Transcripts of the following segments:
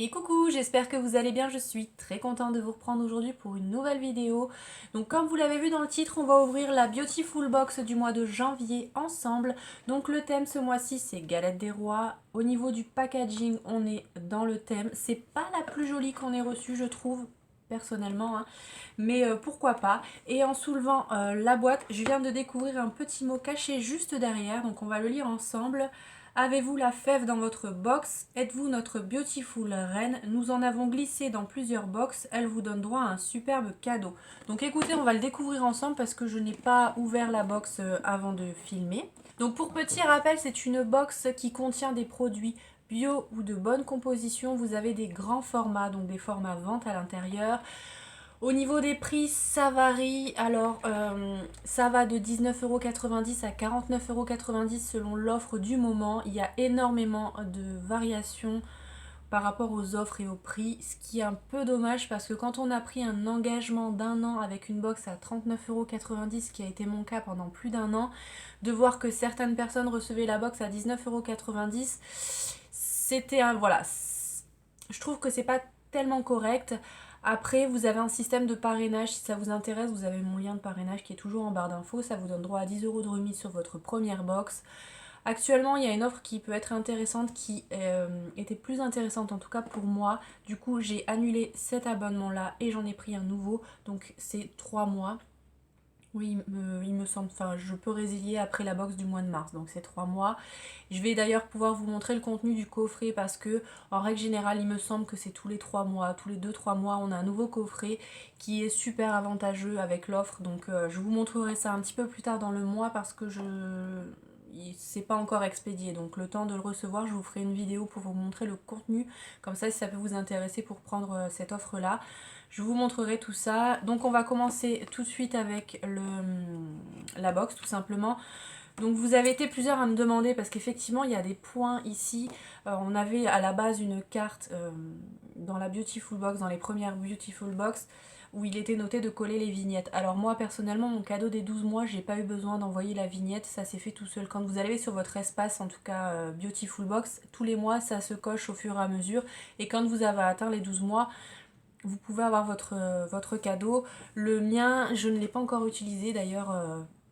Et coucou, j'espère que vous allez bien, je suis très contente de vous reprendre aujourd'hui pour une nouvelle vidéo. Donc comme vous l'avez vu dans le titre, on va ouvrir la Beautiful Box du mois de janvier ensemble. Donc le thème ce mois-ci c'est Galette des Rois. Au niveau du packaging, on est dans le thème. C'est pas la plus jolie qu'on ait reçue je trouve, personnellement, hein. Mais pourquoi pas. Et en soulevant la boîte, je viens de découvrir un petit mot caché juste derrière, donc on va le lire ensemble. Avez-vous la fève dans votre box? Êtes-vous notre beautiful reine? Nous en avons glissé dans plusieurs box. Elle vous donne droit à un superbe cadeau. Donc écoutez, on va le découvrir ensemble parce que je n'ai pas ouvert la box avant de filmer. Donc pour petit rappel, c'est une box qui contient des produits bio ou de bonne composition. Vous avez des grands formats, donc des formats vente à l'intérieur. Au niveau des prix, ça varie. Alors, ça va de 19,90 € à 49,90 € selon l'offre du moment. Il y a énormément de variations par rapport aux offres et aux prix, ce qui est un peu dommage parce que quand on a pris un engagement d'un an avec une box à 39,90 € qui a été mon cas pendant plus d'un an, de voir que certaines personnes recevaient la box à 19,90 €, c'était un... Voilà, je trouve que c'est pas tellement correct. Après, vous avez un système de parrainage, si ça vous intéresse, vous avez mon lien de parrainage qui est toujours en barre d'infos, ça vous donne droit à 10 € de remise sur votre première box. Actuellement, il y a une offre qui peut être intéressante, qui était plus intéressante en tout cas pour moi. Du coup, j'ai annulé cet abonnement-là et j'en ai pris un nouveau, donc c'est 3 mois. Oui, il me semble, enfin je peux résilier après la box du mois de mars, donc c'est 3 mois. Je vais d'ailleurs pouvoir vous montrer le contenu du coffret parce que en règle générale il me semble que c'est tous les 3 mois, tous les 2-3 mois on a un nouveau coffret qui est super avantageux avec l'offre. Donc je vous montrerai ça un petit peu plus tard dans le mois parce que c'est pas encore expédié, donc le temps de le recevoir je vous ferai une vidéo pour vous montrer le contenu, comme ça si ça peut vous intéresser pour prendre cette offre là. Je vous montrerai tout ça. Donc on va commencer tout de suite avec la box tout simplement. Donc vous avez été plusieurs à me demander parce qu'effectivement il y a des points ici. On avait à la base une carte dans la Beautiful Box, dans les premières Beautiful Box, où il était noté de coller les vignettes. Alors moi personnellement mon cadeau des 12 mois, j'ai pas eu besoin d'envoyer la vignette, ça s'est fait tout seul. Quand vous allez sur votre espace, en tout cas Beautiful Box, tous les mois ça se coche au fur et à mesure. Et quand vous avez atteint les 12 mois, vous pouvez avoir votre cadeau. Le mien, je ne l'ai pas encore utilisé d'ailleurs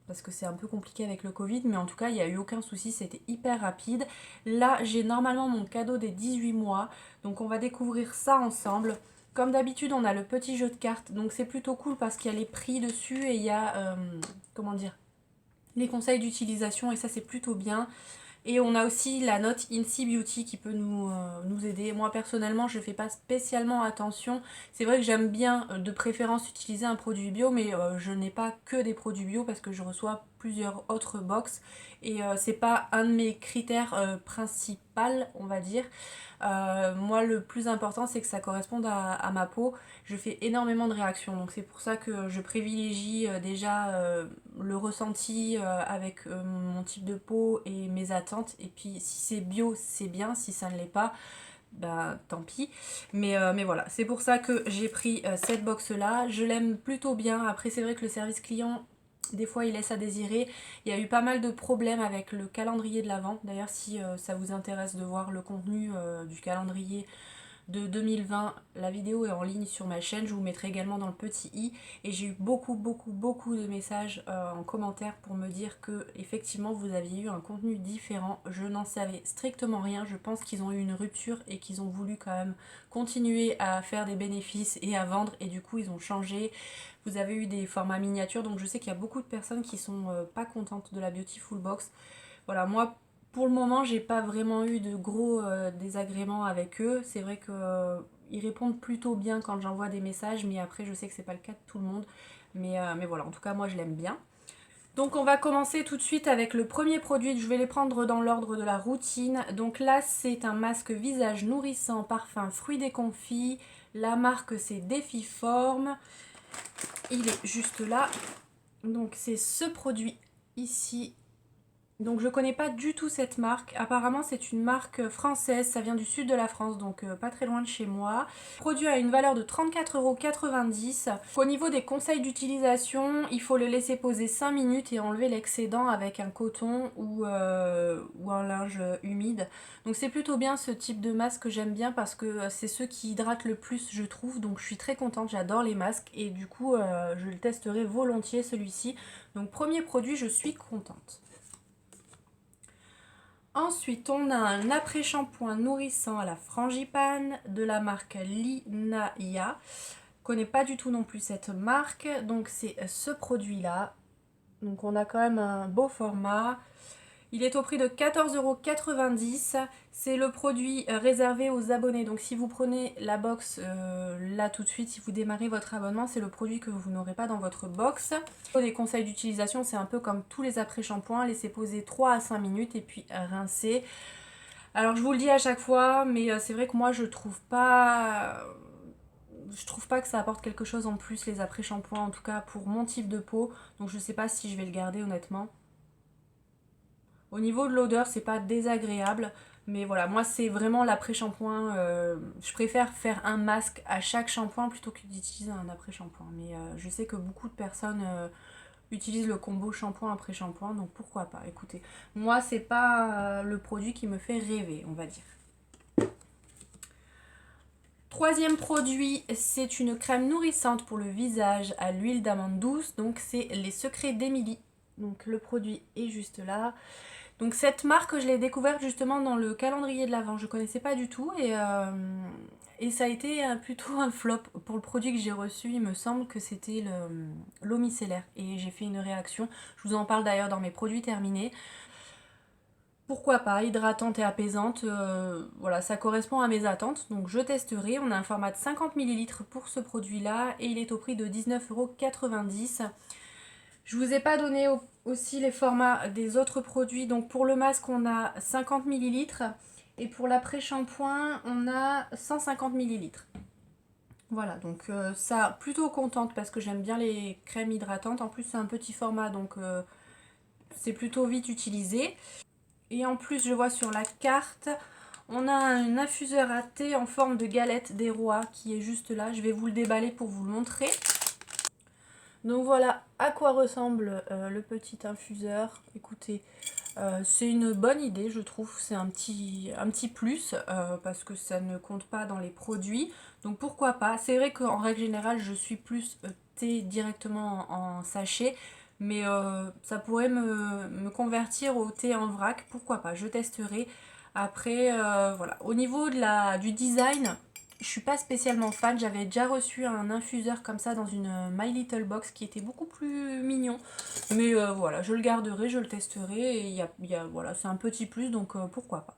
parce que c'est un peu compliqué avec le Covid, mais en tout cas, il n'y a eu aucun souci, c'était hyper rapide. Là, j'ai normalement mon cadeau des 18 mois, donc on va découvrir ça ensemble. Comme d'habitude, on a le petit jeu de cartes, donc c'est plutôt cool parce qu'il y a les prix dessus et il y a, comment dire, les conseils d'utilisation et ça c'est plutôt bien. Et on a aussi la note INSEE Beauty qui peut nous aider. Moi personnellement je ne fais pas spécialement attention. C'est vrai que j'aime bien de préférence utiliser un produit bio, mais je n'ai pas que des produits bio parce que je reçois plusieurs autres box. Et c'est pas un de mes critères principaux, on va dire. Moi le plus important c'est que ça corresponde à ma peau. Je fais énormément de réactions, donc c'est pour ça que je privilégie déjà le ressenti avec mon type de peau et mes attentes. Et puis si c'est bio c'est bien, si ça ne l'est pas, bah tant pis. Mais voilà, c'est pour ça que j'ai pris cette box là. Je l'aime plutôt bien. Après c'est vrai que le service client, des fois il laisse à désirer. Il y a eu pas mal de problèmes avec le calendrier de l'Avent. D'ailleurs si ça vous intéresse de voir le contenu du calendrier de 2020, la vidéo est en ligne sur ma chaîne, je vous mettrai également dans le petit i. Et j'ai eu beaucoup de messages en commentaire pour me dire que effectivement vous aviez eu un contenu différent. Je n'en savais strictement rien, je pense qu'ils ont eu une rupture et qu'ils ont voulu quand même continuer à faire des bénéfices et à vendre, et du coup ils ont changé. Vous avez eu des formats miniatures, donc je sais qu'il y a beaucoup de personnes qui sont pas contentes de la Beautiful Box. Voilà, moi pour le moment j'ai pas vraiment eu de gros désagréments avec eux. C'est vrai que ils répondent plutôt bien quand j'envoie des messages, mais après je sais que c'est pas le cas de tout le monde. Mais voilà, en tout cas moi je l'aime bien. Donc on va commencer tout de suite avec le premier produit. Je vais les prendre dans l'ordre de la routine. Donc là c'est un masque visage nourrissant parfum fruits déconfits. La marque c'est Défiform. Il est juste là. Donc c'est ce produit ici. Donc je connais pas du tout cette marque. Apparemment c'est une marque française, ça vient du sud de la France, donc pas très loin de chez moi. Le produit a une valeur de 34,90 €. Au niveau des conseils d'utilisation, il faut le laisser poser 5 minutes et enlever l'excédent avec un coton ou un linge humide. Donc c'est plutôt bien ce type de masque que j'aime bien parce que c'est ceux qui hydratent le plus je trouve. Donc je suis très contente, j'adore les masques et du coup je le testerai volontiers celui-ci. Donc premier produit, je suis contente. Ensuite, on a un après-shampoing nourrissant à la frangipane de la marque Linaya. Je ne connais pas du tout non plus cette marque. Donc c'est ce produit-là. Donc on a quand même un beau format. Il est au prix de 14,90 €. C'est le produit réservé aux abonnés. Donc si vous prenez la box là tout de suite, si vous démarrez votre abonnement, c'est le produit que vous n'aurez pas dans votre box. Les conseils d'utilisation, c'est un peu comme tous les après-shampoings. Laissez poser 3 à 5 minutes et puis rincer. Alors je vous le dis à chaque fois, mais c'est vrai que moi je trouve pas que ça apporte quelque chose en plus les après-shampoings, en tout cas pour mon type de peau. Donc je sais pas si je vais le garder honnêtement. Au niveau de l'odeur, c'est pas désagréable, mais voilà, moi c'est vraiment l'après-shampoing. Je préfère faire un masque à chaque shampoing plutôt que d'utiliser un après-shampoing. Mais je sais que beaucoup de personnes utilisent le combo shampoing après shampoing, donc pourquoi pas. Écoutez, moi c'est pas le produit qui me fait rêver, on va dire. Troisième produit, c'est une crème nourrissante pour le visage à l'huile d'amande douce. Donc c'est les secrets d'Emily. Donc le produit est juste là. Donc cette marque, je l'ai découverte justement dans le calendrier de l'Avent. Je ne connaissais pas du tout et ça a été plutôt un flop pour le produit que j'ai reçu. Il me semble que c'était l'eau micellaire et j'ai fait une réaction. Je vous en parle d'ailleurs dans mes produits terminés. Pourquoi pas, hydratante et apaisante, voilà, ça correspond à mes attentes, donc je testerai. On a un format de 50 ml pour ce produit-là et il est au prix de 19,90 €. Je vous ai pas donné aussi les formats des autres produits, donc pour le masque on a 50 ml et pour l'après-shampoing on a 150 ml. Voilà, donc ça, plutôt contente parce que j'aime bien les crèmes hydratantes, en plus c'est un petit format donc c'est plutôt vite utilisé. Et en plus, je vois sur la carte, on a un infuseur à thé en forme de galette des rois qui est juste là. Je vais vous le déballer pour vous le montrer. Donc voilà à quoi ressemble le petit infuseur. Écoutez, c'est une bonne idée, je trouve. C'est un petit plus parce que ça ne compte pas dans les produits. Donc pourquoi pas. C'est vrai qu'en règle générale, je suis plus thé directement en sachet. Mais ça pourrait me convertir au thé en vrac, pourquoi pas, je testerai. Après, voilà. Au niveau du design, je suis pas spécialement fan. J'avais déjà reçu un infuseur comme ça dans une My Little Box qui était beaucoup plus mignon. Mais voilà, je le garderai, je le testerai. Et voilà, c'est un petit plus, donc pourquoi pas.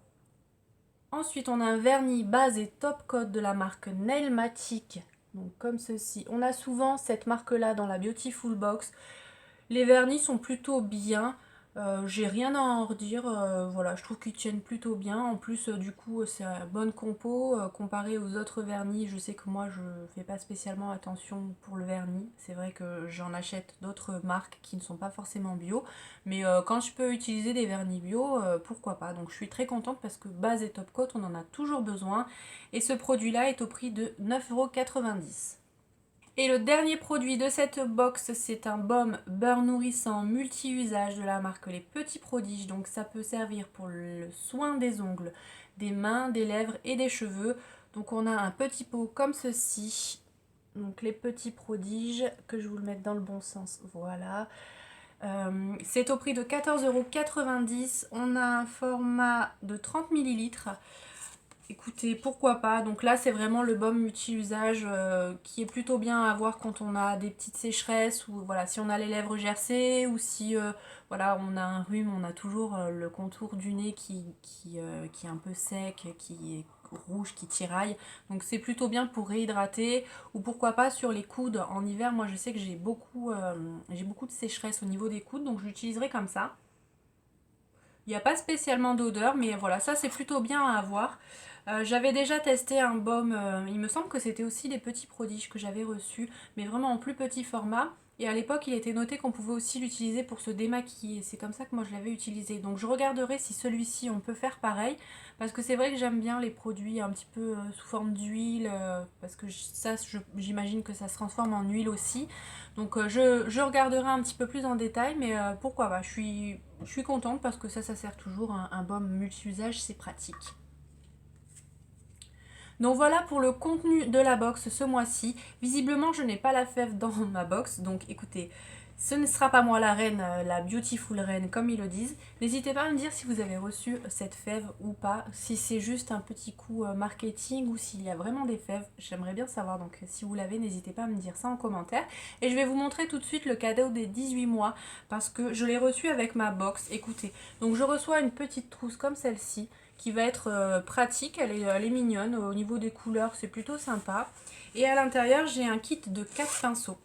Ensuite, on a un vernis base et top coat de la marque Nailmatic. Donc comme ceci. On a souvent cette marque-là dans la Beautiful Box. Les vernis sont plutôt bien, j'ai rien à en redire, voilà, je trouve qu'ils tiennent plutôt bien. En plus, du coup, c'est une bonne compo, comparé aux autres vernis. Je sais que moi, je fais pas spécialement attention pour le vernis. C'est vrai que j'en achète d'autres marques qui ne sont pas forcément bio. Mais quand je peux utiliser des vernis bio, pourquoi pas. Donc je suis très contente parce que base et top coat, on en a toujours besoin. Et ce produit-là est au prix de 9,90 €. Et le dernier produit de cette box, c'est un baume beurre nourrissant multi-usage de la marque Les Petits Prodiges. Donc ça peut servir pour le soin des ongles, des mains, des lèvres et des cheveux. Donc on a un petit pot comme ceci. Donc Les Petits Prodiges, que je vous le mette dans le bon sens, voilà. C'est au prix de 14,90 €. On a un format de 30 ml. Écoutez, pourquoi pas. Donc là, c'est vraiment le baume multi-usage qui est plutôt bien à avoir quand on a des petites sécheresses ou voilà, si on a les lèvres gercées ou si voilà, on a un rhume, on a toujours le contour du nez qui est un peu sec, qui est rouge, qui tiraille. Donc c'est plutôt bien pour réhydrater ou pourquoi pas sur les coudes. En hiver, moi je sais que j'ai beaucoup de sécheresse au niveau des coudes, donc je l'utiliserai comme ça. Il n'y a pas spécialement d'odeur, mais voilà, ça c'est plutôt bien à avoir. J'avais déjà testé un baume, il me semble que c'était aussi des petits prodiges que j'avais reçus, mais vraiment en plus petit format. Et à l'époque, il était noté qu'on pouvait aussi l'utiliser pour se démaquiller. C'est comme ça que moi je l'avais utilisé. Donc je regarderai si celui-ci on peut faire pareil. Parce que c'est vrai que j'aime bien les produits un petit peu sous forme d'huile. Parce que ça, j'imagine que ça se transforme en huile aussi. Donc je regarderai un petit peu plus en détail. Mais pourquoi pas, je suis contente parce que ça sert toujours. Un baume multi-usage, c'est pratique. Donc voilà pour le contenu de la box ce mois-ci. Visiblement, je n'ai pas la fève dans ma box. Donc écoutez, ce ne sera pas moi la reine, la beautiful reine comme ils le disent. N'hésitez pas à me dire si vous avez reçu cette fève ou pas. Si c'est juste un petit coup marketing ou s'il y a vraiment des fèves. J'aimerais bien savoir. Donc si vous l'avez, n'hésitez pas à me dire ça en commentaire. Et je vais vous montrer tout de suite le cadeau des 18 mois. Parce que je l'ai reçu avec ma box. Écoutez, donc je reçois une petite trousse comme celle-ci, qui va être pratique, elle est mignonne, au niveau des couleurs c'est plutôt sympa. Et à l'intérieur j'ai un kit de 4 pinceaux.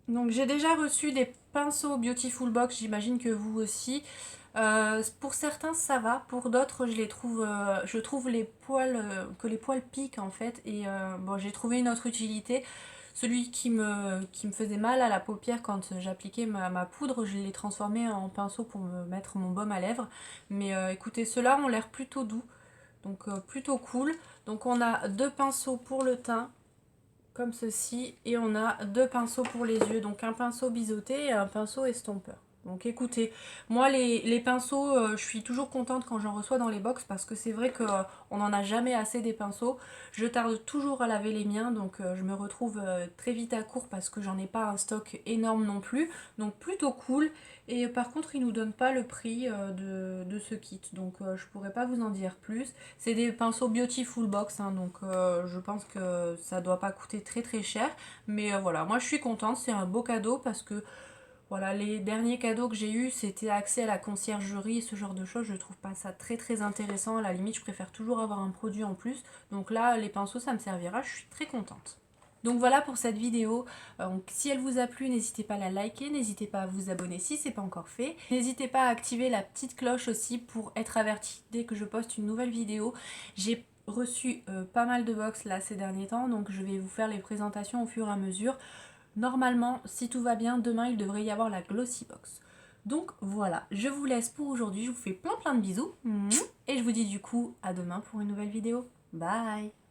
Donc j'ai déjà reçu des pinceaux Beautiful Box, j'imagine que vous aussi. Pour certains ça va, pour d'autres je trouve que les poils piquent en fait. Et bon, j'ai trouvé une autre utilité. Celui qui me faisait mal à la paupière quand j'appliquais ma poudre, je l'ai transformé en pinceau pour me mettre mon baume à lèvres. Mais écoutez, ceux-là ont l'air plutôt doux, donc plutôt cool. Donc on a 2 pinceaux pour le teint, comme ceci, et on a 2 pinceaux pour les yeux. Donc un pinceau biseauté et un pinceau estompeur. Donc écoutez, moi les pinceaux, je suis toujours contente quand j'en reçois dans les box parce que c'est vrai qu'on n'en a jamais assez des pinceaux. Je tarde toujours à laver les miens, donc je me retrouve très vite à court parce que j'en ai pas un stock énorme non plus. Donc plutôt cool. Et par contre, ils nous donnent pas le prix de ce kit, donc je pourrais pas vous en dire plus. C'est des pinceaux Beautiful Box, hein, donc je pense que ça doit pas coûter très cher. Mais voilà, moi je suis contente, c'est un beau cadeau parce que voilà, les derniers cadeaux que j'ai eus, c'était accès à la conciergerie et ce genre de choses. Je trouve pas ça très intéressant. À la limite, je préfère toujours avoir un produit en plus. Donc là, les pinceaux, ça me servira. Je suis très contente. Donc voilà pour cette vidéo. Donc, si elle vous a plu, n'hésitez pas à la liker, n'hésitez pas à vous abonner si ce n'est pas encore fait. N'hésitez pas à activer la petite cloche aussi pour être averti dès que je poste une nouvelle vidéo. J'ai reçu pas mal de box là ces derniers temps, donc je vais vous faire les présentations au fur et à mesure. Normalement, si tout va bien, demain il devrait y avoir la Glossy Box. Donc voilà, je vous laisse pour aujourd'hui, je vous fais plein de bisous. Et je vous dis du coup à demain pour une nouvelle vidéo. Bye!